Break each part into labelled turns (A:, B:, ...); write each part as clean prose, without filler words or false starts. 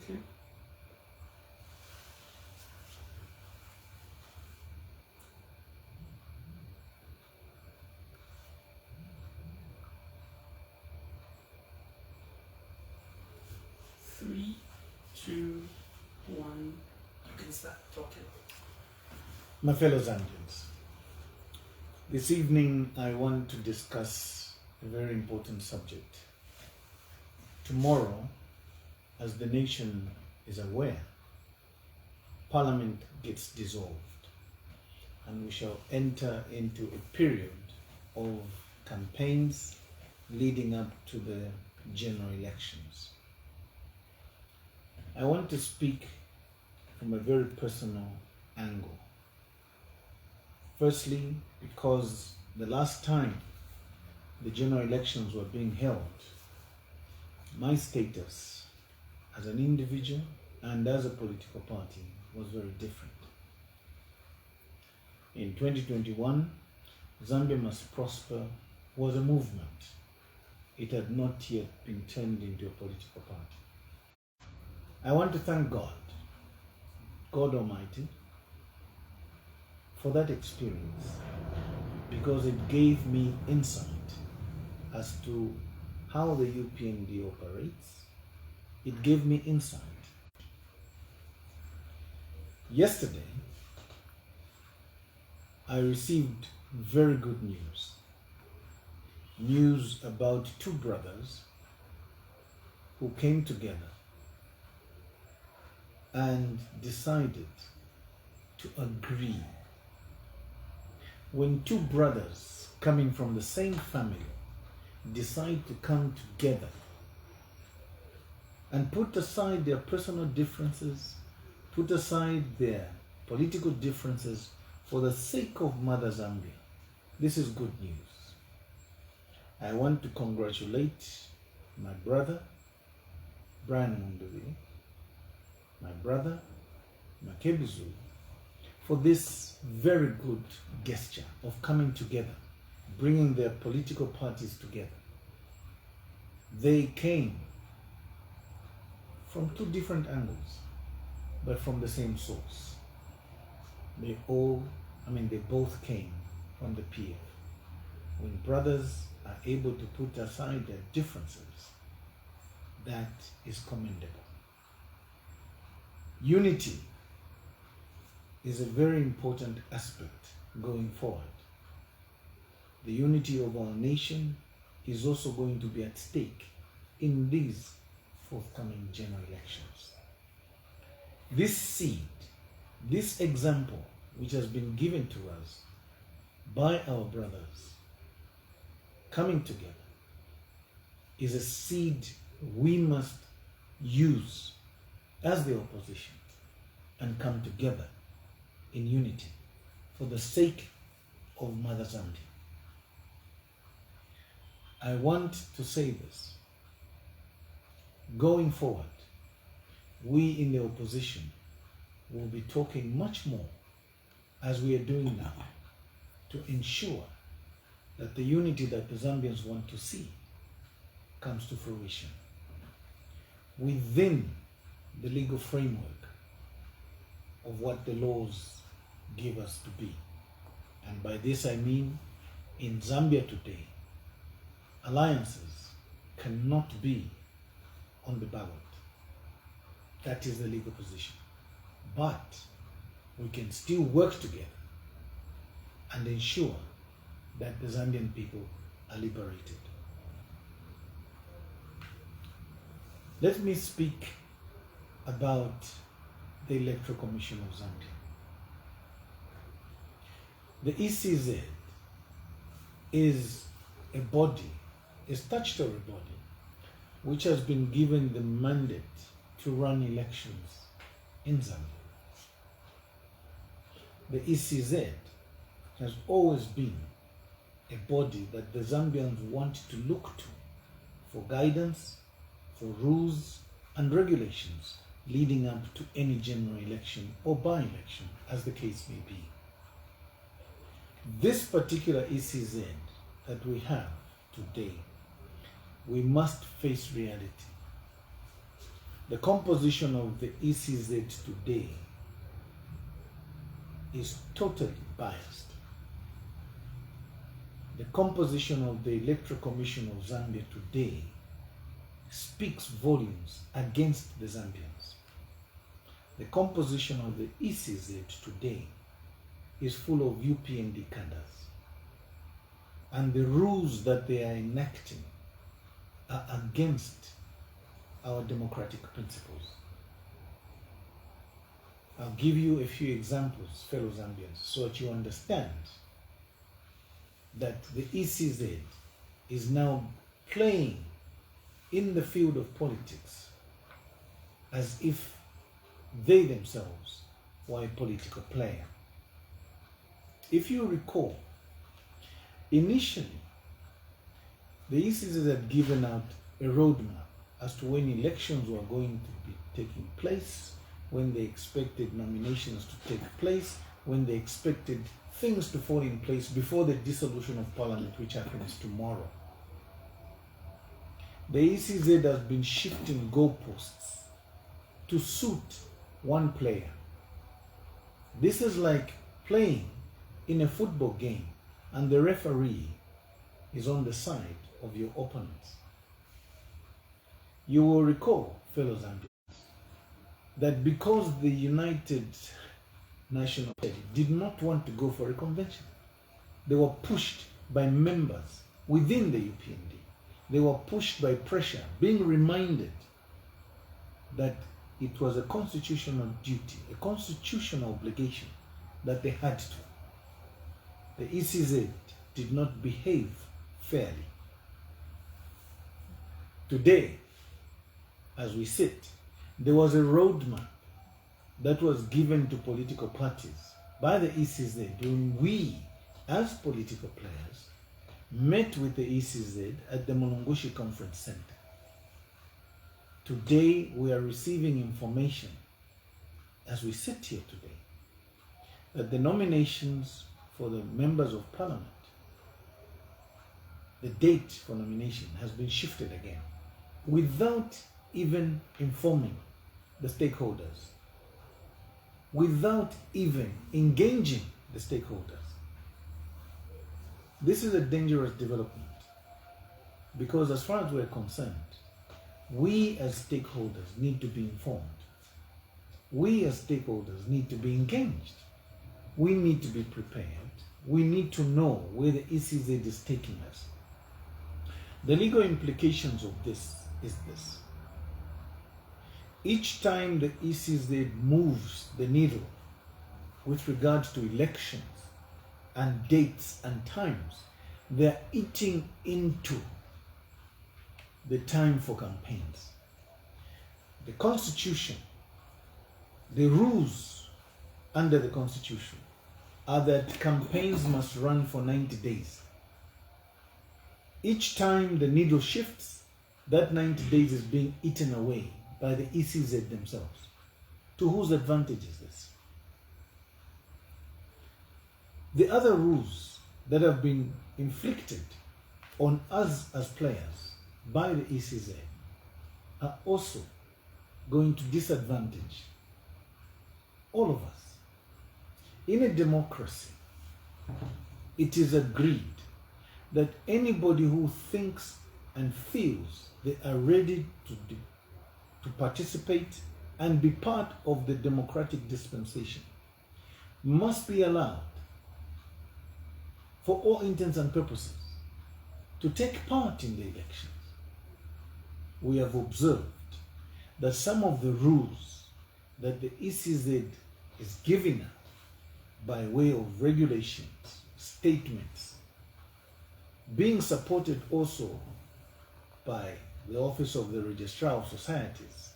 A: Okay. Three, two, one. You can start talking.
B: My fellow Zambians, this evening I want to discuss a very important subject. Tomorrow, as the nation is aware, Parliament gets dissolved and we shall enter into a period of campaigns leading up to the general elections. I want to speak from a very personal angle. Firstly, because the last time the general elections were being held, my status as an individual and as a political party was very different. In 2021, Zambia Must Prosper was a movement. It had not yet been turned into a political party. I want to thank God Almighty, for that experience, because it gave me insight as to how the UPND operates. It gave me insight. Yesterday, I received very good news. News about two brothers who came together and decided to agree. When two brothers coming from the same family decide to come together and put aside their personal differences, put aside their political differences for the sake of Mother Zambia, this is good news. I want to congratulate my brother, Brian Munduvi, my brother, Makebizu, for this very good gesture of coming together, bringing their political parties together. They came from two different angles, but from the same source. They both came from the PF. When brothers are able to put aside their differences, that is commendable. Unity is a very important aspect going forward. The unity of our nation is also going to be at stake in these forthcoming general elections. This seed, this example which has been given to us by our brothers coming together is a seed we must use as the opposition and come together in unity for the sake of Mother Zambia. I want to say this. Going forward, we in the opposition will be talking much more, as we are doing now, to ensure that the unity that the Zambians want to see comes to fruition within the legal framework of what the laws give us to be. And by this I mean, in Zambia today, alliances cannot be on the ballot. That is the legal position. But we can still work together and ensure that the Zambian people are liberated. Let me speak about the Electoral Commission of Zambia. The ECZ is a body, a statutory body, which has been given the mandate to run elections in Zambia. The ECZ has always been a body that the Zambians want to look to for guidance, for rules and regulations leading up to any general election or by-election, as the case may be. This particular ECZ that we have today, we must face reality. The composition of the ECZ today is totally biased. The composition of the Electoral Commission of Zambia today speaks volumes against the Zambians. The composition of the ECZ today is full of UPND cadres, and the rules that they are enacting are against our democratic principles. I'll give you a few examples, fellow Zambians, so that you understand that the ECZ is now playing in the field of politics as if they themselves were a political player. If you recall, initially, the ECZ had given out a roadmap as to when elections were going to be taking place, when they expected nominations to take place, when they expected things to fall in place before the dissolution of Parliament, which happens tomorrow. The ECZ has been shifting goalposts to suit one player. This is like playing in a football game and the referee is on the side of your opponents. You will recall, fellow Zambians, that because the United National Party did not want to go for a convention, they were pushed by members within the UPND. They were pushed by pressure, being reminded that it was a constitutional duty, a constitutional obligation that they had to. The ECZ did not behave fairly. Today, as we sit, there was a roadmap that was given to political parties by the ECZ when we, as political players, met with the ECZ at the Mulungushi Conference Center. Today, we are receiving information, as we sit here today, that the nominations for the members of Parliament, the date for nomination has been shifted again, without even informing the stakeholders, without even engaging the stakeholders. This is a dangerous development because as far as we're concerned, we as stakeholders need to be informed. We as stakeholders need to be engaged. We need to be prepared. We need to know where the ECZ is taking us. The legal implications of this is this. Each time the ECZ moves the needle with regards to elections and dates and times, they're eating into the time for campaigns. The Constitution, the rules under the Constitution are that campaigns must run for 90 days. Each time the needle shifts, that 90 days is being eaten away by the ECZ themselves. To whose advantage is this? The other rules that have been inflicted on us as players by the ECZ are also going to disadvantage all of us. In a democracy, it is agreed that anybody who thinks and feels they are ready to participate and be part of the democratic dispensation must be allowed, for all intents and purposes, to take part in the elections. We have observed that some of the rules that the ECZ is giving out by way of regulations, statements, being supported also by the Office of the Registrar of Societies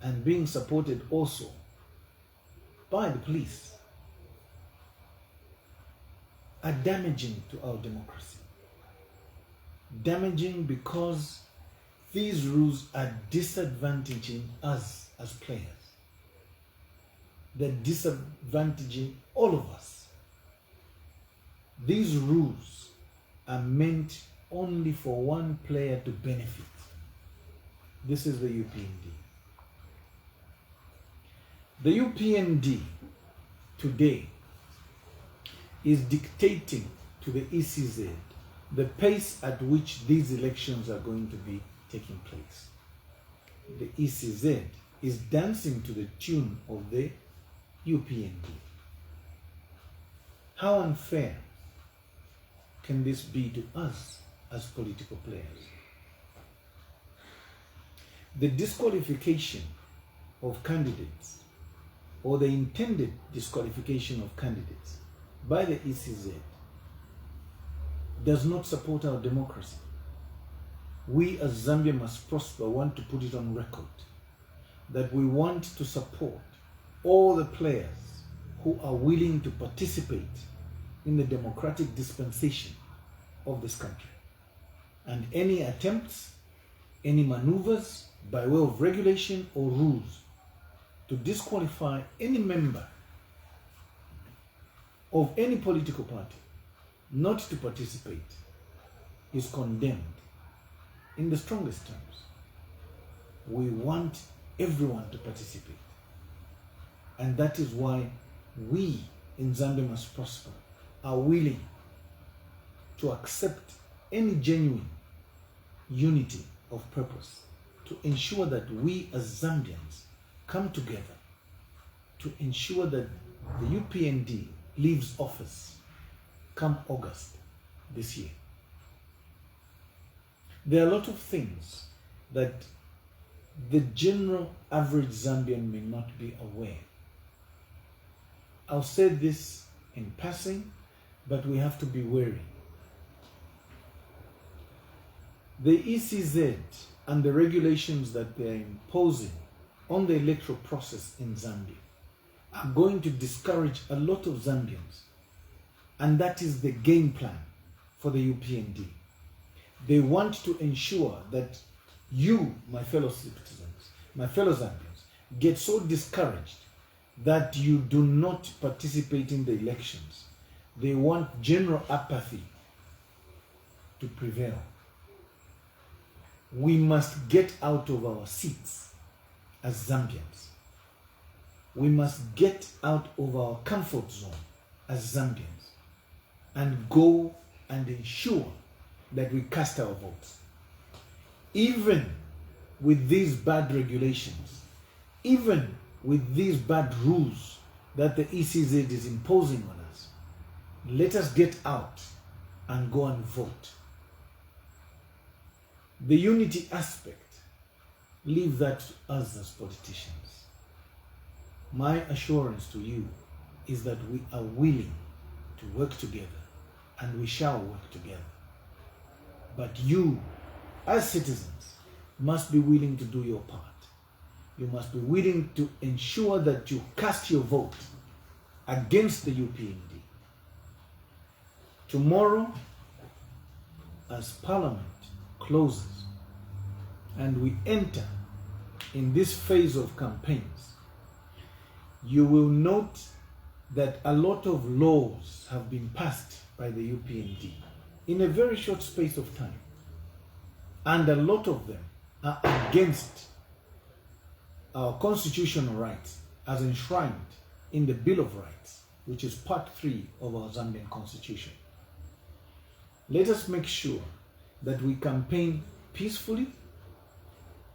B: and being supported also by the police, are damaging to our democracy. Damaging because these rules are disadvantaging us as players. They're disadvantaging all of us. These rules are meant only for one player to benefit. This is the UPND. The UPND today is dictating to the ECZ the pace at which these elections are going to be taking place. The ECZ is dancing to the tune of the UPND. How unfair can this be to us as political players? The disqualification of candidates, or the intended disqualification of candidates by the ECZ, does not support our democracy. We as Zambia Must Prosper want to put it on record that we want to support all the players who are willing to participate in the democratic dispensation of this country. And any attempts, any maneuvers by way of regulation or rules to disqualify any member of any political party not to participate is condemned in the strongest terms. We want everyone to participate. And that is why we in Zambia Must Prosper are willing to accept any genuine unity of purpose to ensure that we as Zambians come together to ensure that the UPND leaves office come August this year. There are a lot of things that the general average Zambian may not be aware. I'll say this in passing, but we have to be wary. The ECZ and the regulations that they are imposing on the electoral process in Zambia are going to discourage a lot of Zambians. And that is the game plan for the UPND. They want to ensure that you, my fellow citizens, my fellow Zambians, get so discouraged that you do not participate in the elections. They want general apathy to prevail. We must get out of our seats as Zambians. We must get out of our comfort zone as Zambians and go and ensure that we cast our votes. Even with these bad regulations, even with these bad rules that the ECZ is imposing on us, let us get out and go and vote. The unity aspect, leave that to us as politicians. My assurance to you is that we are willing to work together, and we shall work together. But you, as citizens, must be willing to do your part. You must be willing to ensure that you cast your vote against the UPND. Tomorrow, as Parliament closes and we enter in this phase of campaigns, you will note that a lot of laws have been passed by the UPND in a very short space of time. And a lot of them are against our constitutional rights as enshrined in the Bill of Rights, which is Part 3 of our Zambian Constitution. Let us make sure that we campaign peacefully,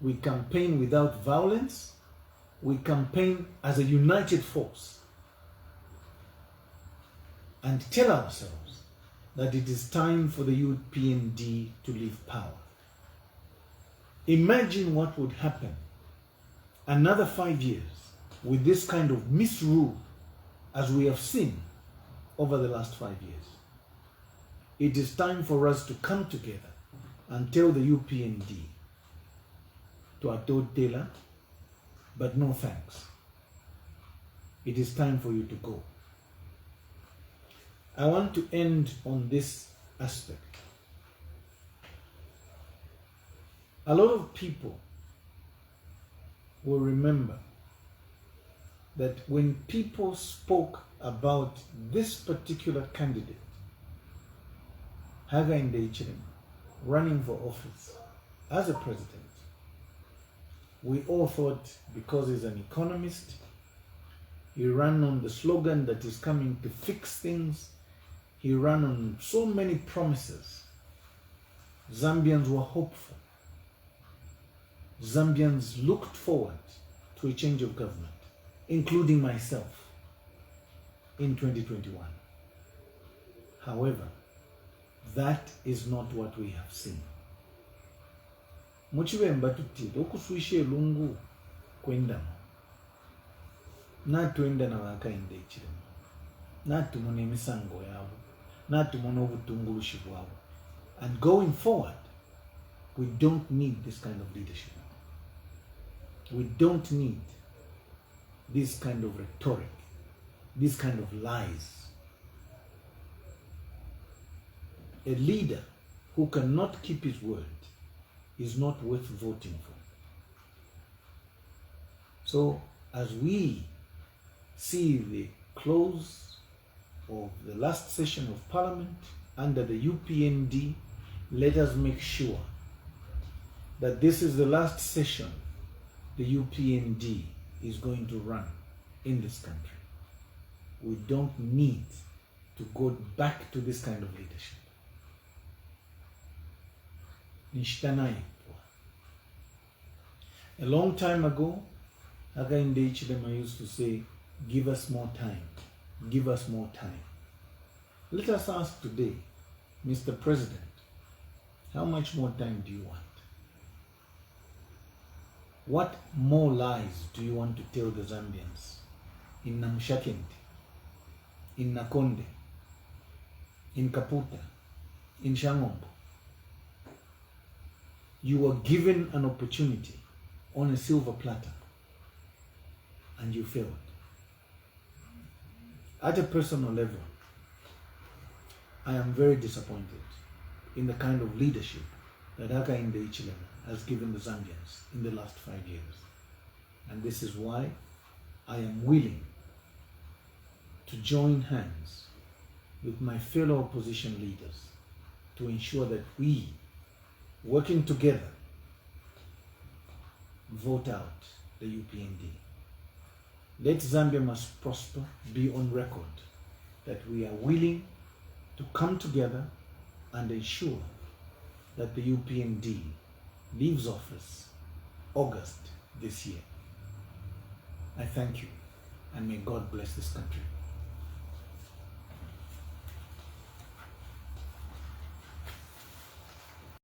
B: we campaign without violence, we campaign as a united force, and tell ourselves that it is time for the UPND to leave power. Imagine what would happen another 5 years with this kind of misrule as we have seen over the last 5 years. It is time for us to come together and tell the UPND to Adodela, but no thanks. It is time for you to go. I want to end on this aspect. A lot of people will remember that when people spoke about this particular candidate, Hakainde Hichilema, running for office as a president, we all thought because he's an economist, He ran on the slogan that is coming to fix things. He ran on so many promises. Zambians were hopeful. Zambians looked forward to a change of government, including myself, in 2021. However, that is not what we have seen. Muchivemba tutile okuswisha elungu kwendamo natwenda na wakainde ekiremu natumona emisango yaabo natumona obutungulushi bwabo. And going forward, we don't need this kind of leadership. We don't need this kind of rhetoric, this kind of lies. A leader who cannot keep his word is not worth voting for. So, as we see the close of the last session of Parliament under the UPND, let us make sure that this is the last session the UPND is going to run in this country. We don't need to go back to this kind of leadership. A long time ago, Hakainde Hichilema used to say, give us more time, give us more time. Let us ask today, Mr. President, how much more time do you want? What more lies do you want to tell the Zambians in Namushakenti, in Nakonde, in Kaputa, in Shangombo? You were given an opportunity on a silver platter and you failed. At a personal level, I am very disappointed in the kind of leadership that Hakainde Hichilema has given the Zambians in the last 5 years. And this is why I am willing to join hands with my fellow opposition leaders to ensure that we, working together, vote out the UPND. Let Zambia Must Prosper be on record that we are willing to come together and ensure that the UPND leaves office August this year. I thank you, and may God bless this country.